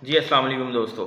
جی السلام علیکم دوستو،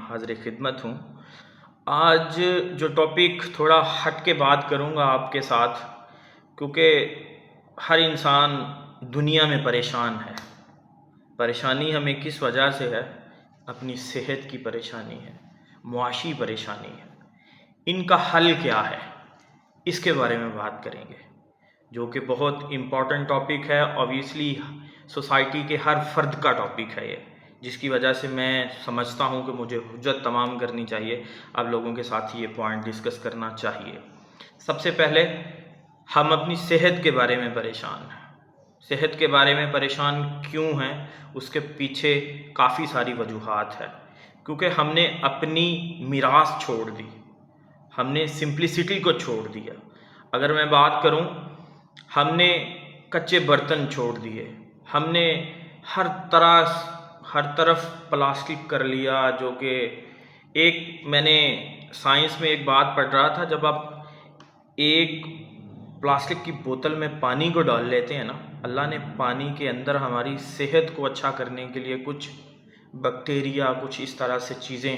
حاضر خدمت ہوں۔ آج جو ٹاپک تھوڑا ہٹ کے بات کروں گا آپ کے ساتھ، کیونکہ ہر انسان دنیا میں پریشان ہے۔ پریشانی ہمیں کس وجہ سے ہے؟ اپنی صحت کی پریشانی ہے، معاشی پریشانی ہے۔ ان کا حل کیا ہے؟ اس کے بارے میں بات کریں گے، جو کہ بہت امپورٹنٹ ٹاپک ہے۔ آبویسلی سوسائٹی کے ہر فرد کا ٹاپک ہے یہ، جس کی وجہ سے میں سمجھتا ہوں کہ مجھے حجت تمام کرنی چاہیے، آپ لوگوں کے ساتھ یہ پوائنٹ ڈسکس کرنا چاہیے۔ سب سے پہلے ہم اپنی صحت کے بارے میں پریشان ہیں۔ صحت کے بارے میں پریشان کیوں ہیں؟ اس کے پیچھے کافی ساری وجوہات ہیں، کیونکہ ہم نے اپنی میراث چھوڑ دی، ہم نے سمپلسٹی کو چھوڑ دیا۔ اگر میں بات کروں، ہم نے کچے برتن چھوڑ دیے، ہم نے ہر طرف پلاسٹک کر لیا، جو کہ میں نے سائنس میں ایک بات پڑھ رہا تھا، جب آپ ایک پلاسٹک کی بوتل میں پانی کو ڈال لیتے ہیں نا، اللہ نے پانی کے اندر ہماری صحت کو اچھا کرنے کے لیے کچھ بیکٹیریا، کچھ اس طرح سے چیزیں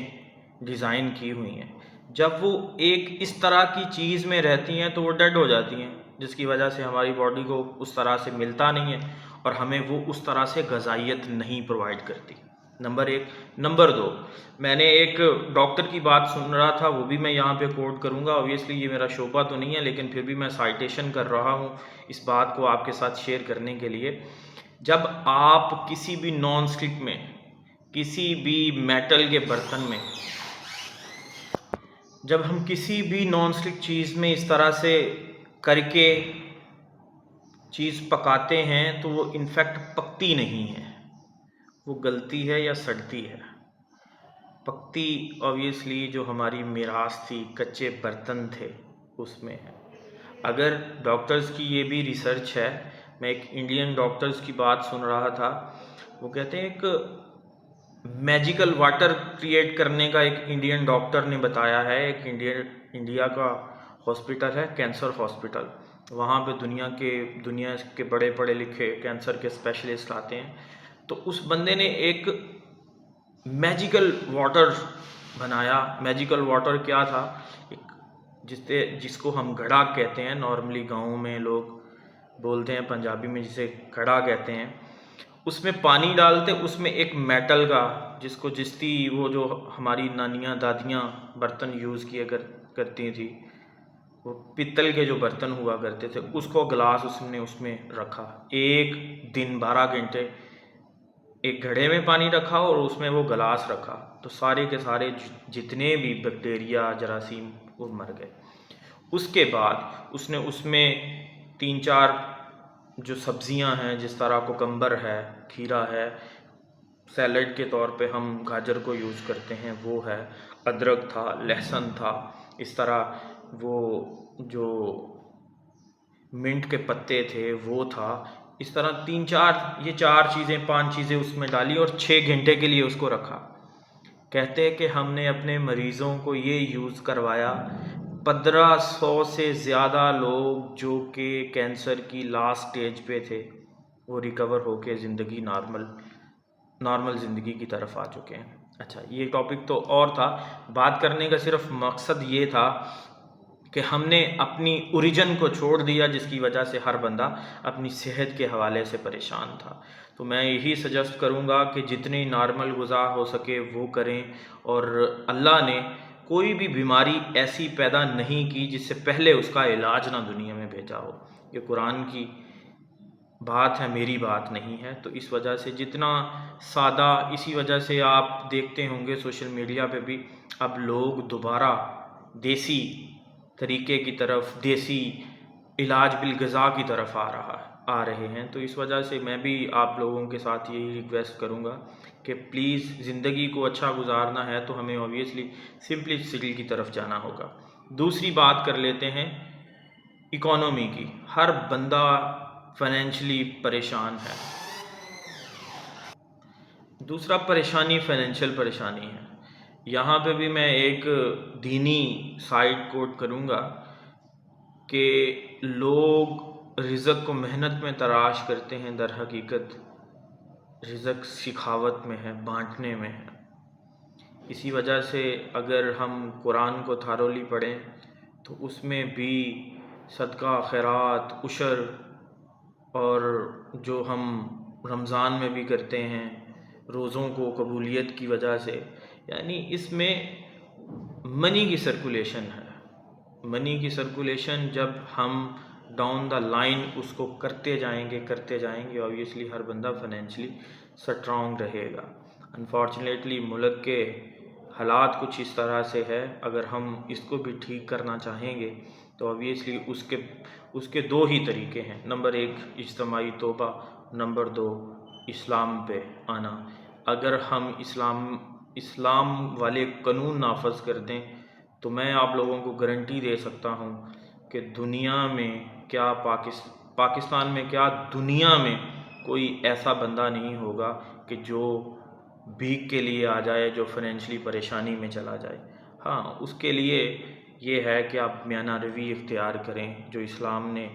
ڈیزائن کی ہوئی ہیں۔ جب وہ ایک اس طرح کی چیز میں رہتی ہیں تو وہ ڈیڈ ہو جاتی ہیں، جس کی وجہ سے ہماری باڈی کو اس طرح سے ملتا نہیں ہے اور ہمیں وہ اس طرح سے غذائیت نہیں پرووائڈ کرتی۔ نمبر 1۔ نمبر 2، میں نے ایک ڈاکٹر کی بات سن رہا تھا، وہ بھی میں یہاں پہ کوٹ کروں گا۔ اوبویسلی یہ میرا شعبہ تو نہیں ہے، لیکن پھر بھی میں سائٹیشن کر رہا ہوں اس بات کو آپ کے ساتھ شیئر کرنے کے لیے۔ جب آپ کسی بھی نان اسٹک میں، کسی بھی میٹل کے برتن میں، جب ہم کسی بھی نان اسٹک چیز میں اس طرح سے کر کے چیز پکاتے ہیں تو وہ انفیکٹ پکتی نہیں ہے، وہ گلتی ہے یا سڑتی ہے۔ پکتی اوبویسلی جو ہماری میراث تھی، کچے برتن تھے، اس میں ہے۔ اگر ڈاکٹرز کی یہ بھی ریسرچ ہے، میں ایک انڈین ڈاکٹرز کی بات سن رہا تھا، وہ کہتے ہیں ایک میجیکل واٹر کریٹ کرنے کا ایک انڈین ڈاکٹر نے بتایا ہے۔ ایک انڈیا کا ہاسپٹل ہے، کینسر ہاسپٹل، وہاں پہ دنیا کے بڑے پڑھے لکھے کینسر کے اسپیشلسٹ آتے ہیں۔ تو اس بندے نے ایک میجیکل واٹر بنایا۔ میجیکل واٹر کیا تھا؟ جس کو ہم گھڑا کہتے ہیں، نارملی گاؤں میں لوگ بولتے ہیں، پنجابی میں جسے گھڑا کہتے ہیں۔ اس میں پانی ڈالتے، اس میں ایک میٹل کا، وہ جو ہماری نانیاں دادیاں برتن یوز کیا کرتی تھی، وہ پتل کے جو برتن ہوا کرتے تھے، اس کو گلاس اس میں رکھا، ایک دن 12 گھنٹے ایک گھڑے میں پانی رکھا اور اس میں وہ گلاس رکھا، تو سارے کے سارے جتنے بھی بیکٹیریا، جراثیم، وہ مر گئے۔ اس کے بعد اس نے اس میں 3-4 جو سبزیاں ہیں، جس طرح کوکمبر ہے، کھیرا ہے، سیلڈ کے طور پہ ہم گاجر کو یوز کرتے ہیں، وہ ہے، ادرک تھا، لہسن تھا، اس طرح وہ جو منٹ کے پتے تھے وہ تھا، اس طرح 5 چیزیں اس میں ڈالی اور 6 گھنٹے کے لیے اس کو رکھا۔ کہتے ہیں کہ ہم نے اپنے مریضوں کو یہ یوز کروایا، 1500 سے زیادہ لوگ جو کہ کینسر کی لاسٹ سٹیج پہ تھے، وہ ریکور ہو کے نارمل زندگی کی طرف آ چکے ہیں۔ اچھا، یہ ٹاپک تو اور تھا، بات کرنے کا صرف مقصد یہ تھا کہ ہم نے اپنی اوریجن کو چھوڑ دیا، جس کی وجہ سے ہر بندہ اپنی صحت کے حوالے سے پریشان تھا۔ تو میں یہی سجیسٹ کروں گا کہ جتنی نارمل غذا ہو سکے وہ کریں، اور اللہ نے کوئی بھی بیماری ایسی پیدا نہیں کی جس سے پہلے اس کا علاج نہ دنیا میں بھیجا ہو۔ یہ قرآن کی بات ہے، میری بات نہیں ہے۔ تو اس وجہ سے جتنا سادہ، اسی وجہ سے آپ دیکھتے ہوں گے سوشل میڈیا پہ بھی اب لوگ دوبارہ دیسی طریقے کی طرف، دیسی علاج بالغذا کی طرف آ رہے ہیں۔ تو اس وجہ سے میں بھی آپ لوگوں کے ساتھ یہی ریکویسٹ کروں گا کہ پلیز زندگی کو اچھا گزارنا ہے تو ہمیں اوبویسلی سمپلسٹی کی طرف جانا ہوگا۔ دوسری بات کر لیتے ہیں اکانومی کی۔ ہر بندہ فائنینشلی پریشان ہے۔ دوسرا پریشانی فائنینشیل پریشانی ہے۔ یہاں پہ بھی میں ایک دینی سائٹ کوٹ کروں گا کہ لوگ رزق کو محنت میں تلاش کرتے ہیں، در حقیقت رزق سخاوت میں ہے، بانٹنے میں ہے۔ اسی وجہ سے اگر ہم قرآن کو تھارولی پڑھیں تو اس میں بھی صدقہ، خیرات، عشر، اور جو ہم رمضان میں بھی کرتے ہیں روزوں کو قبولیت کی وجہ سے، یعنی اس میں منی کی سرکولیشن ہے۔ منی کی سرکولیشن جب ہم ڈاؤن دا لائن اس کو کرتے جائیں گے آبویسلی ہر بندہ فائنینشلی سٹرونگ رہے گا۔ انفارچونیٹلی ملک کے حالات کچھ اس طرح سے ہے، اگر ہم اس کو بھی ٹھیک کرنا چاہیں گے تو آبویسلی اس کے دو ہی طریقے ہیں۔ نمبر 1 اجتماعی توبہ، نمبر 2 اسلام پہ آنا۔ اگر ہم اسلام والے قانون نافذ کر دیں تو میں آپ لوگوں کو گارنٹی دے سکتا ہوں کہ دنیا میں کیا پاکستان میں کیا دنیا میں کوئی ایسا بندہ نہیں ہوگا کہ جو بھیک کے لیے آ جائے، جو فائنینشلی پریشانی میں چلا جائے۔ ہاں، اس کے لیے یہ ہے کہ آپ میانہ روی اختیار کریں، جو اسلام نے،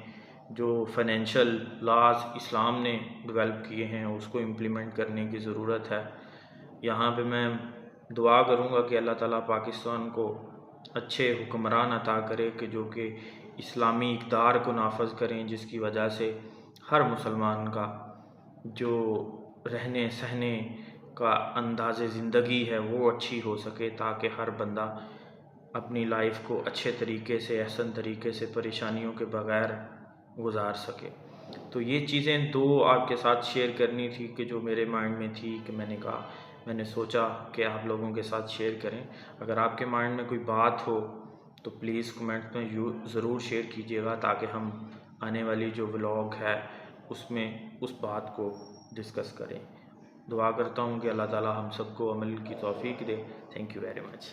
جو فائنینشیل لاز اسلام نے ڈیولپ کیے ہیں اس کو امپلیمنٹ کرنے کی ضرورت ہے۔ یہاں پہ میں دعا کروں گا کہ اللہ تعالیٰ پاکستان کو اچھے حکمران عطا کرے کہ جو کہ اسلامی اقدار کو نافذ کریں، جس کی وجہ سے ہر مسلمان کا جو رہنے سہنے کا انداز زندگی ہے وہ اچھی ہو سکے، تاکہ ہر بندہ اپنی لائف کو اچھے طریقے سے، احسن طریقے سے، پریشانیوں کے بغیر گزار سکے۔ تو یہ چیزیں دو آپ کے ساتھ شیئر کرنی تھی کہ جو میرے مائنڈ میں تھی، کہ میں نے سوچا کہ آپ لوگوں کے ساتھ شیئر کریں۔ اگر آپ کے مائنڈ میں کوئی بات ہو تو پلیز کمنٹ میں ضرور شیئر کیجیے گا، تاکہ ہم آنے والی جو ولاگ ہے اس میں اس بات کو ڈسکس کریں۔ دعا کرتا ہوں کہ اللہ تعالیٰ ہم سب کو عمل کی توفیق دے۔ Thank you very much.